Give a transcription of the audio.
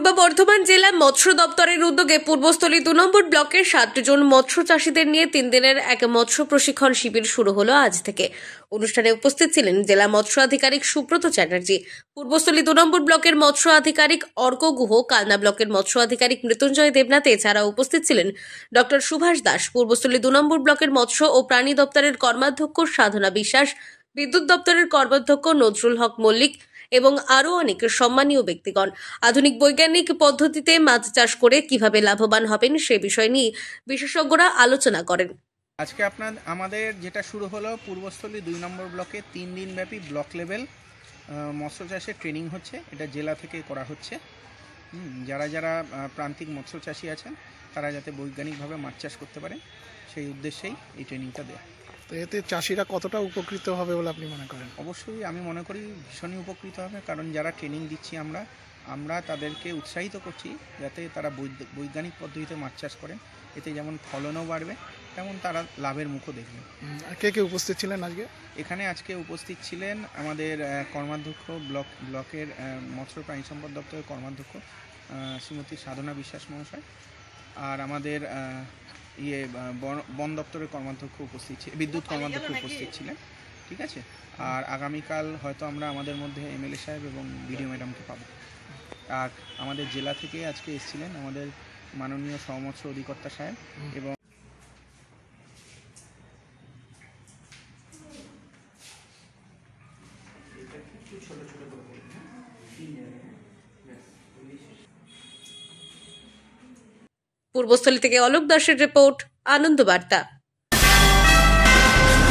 পূর্ব বর্ধমান জেলা মৎস্য দপ্তরের উদ্যোগে পূর্বস্থলী 2 নম্বর ব্লকের 7 জন মৎস্য চাষীদের নিয়ে 3 দিনের এক মৎস্য প্রশিক্ষণ শিবির শুরু হলো আজ থেকে। অনুষ্ঠানে উপস্থিত ছিলেন জেলা মৎস্য আধিকারিক সুব্রত চ্যাটার্জি, পূর্বস্থলী 2 নম্বর ব্লকের মৎস্য আধিকারিক অর্ক গুহ, কালনা ব্লকের মৎস্য আধিকারিক মৃত্যুঞ্জয় দেবনাথ। এছাড়াও উপস্থিত ছিলেন ডক্টর সুভাষ দাস, পূর্বস্থলী 2 নম্বর ব্লকের মৎস্য ও প্রাণী দপ্তরের কর্মাধ্যক্ষ সাধনা বিশ্বাস, বিদ্যুৎ দপ্তরের কর্মাধ্যক্ষ নজরুল হক মল্লিক এবং আরও অনেক সম্মানীয় ব্যক্তিগণ। আধুনিক বৈজ্ঞানিক পদ্ধতিতে মাছ চাষ করে কিভাবে লাভবান হবেন সে বিষয় নিয়ে বিশেষজ্ঞরা আলোচনা করেন। আজকে আমাদের যেটা শুরু হলো পূর্বস্থলী 2 নম্বর ব্লকে 3 দিন ব্যাপী ব্লক লেভেল মৎস্য চাষের ট্রেনিং হচ্ছে। এটা জেলা থেকে করা হচ্ছে। যারা যারা প্রান্তিক মৎস্য চাষী আছেন তারা যাতে বৈজ্ঞানিকভাবে মাছ চাষ করতে পারেন সেই উদ্দেশ্যেই এই ট্রেনিংটা দেওয়া। তো এতে চাষিরা কতটা উপকৃত হবে বলে আপনি মনে করেন? অবশ্যই আমি মনে করি ভীষণই উপকৃত হবে, কারণ যারা ট্রেনিং দিচ্ছি আমরা তাদেরকে উৎসাহিত করছি যাতে তারা বৈজ্ঞানিক পদ্ধতিতে মাছ চাষ করেন। এতে যেমন ফলনও বাড়বে তেমন তারা লাভের মুখও দেখবে। কে কে উপস্থিত ছিলেন আজকে? এখানে আজকে উপস্থিত ছিলেন আমাদের কর্মাধ্যক্ষ ব্লকের মৎস্য প্রাণী সম্পদ দপ্তরের কর্মাধ্যক্ষ শ্রীমতী সাধনা বিশ্বাস মহাশয়, আর আমাদের বন দপ্তরের কর্মাধ্যক্ষ উপস্থিত ছিলেন, বিদ্যুৎ কর্মাধ্যক্ষ উপস্থিত ছিলেন। ঠিক আছে, আর আগামীকাল হয়তো আমরা আমাদের মধ্যে এমএলএ সাহেব এবং বিডিও ম্যাডামকে পাবো। আর আমাদের জেলা থেকে আজকে এসেছিলেন আমাদের মাননীয় সহমৎস্য অধিকর্তা সাহেব এবং পূর্বস্থলী থেকে অলোক দাসের রিপোর্ট, আনন্দ বার্তা।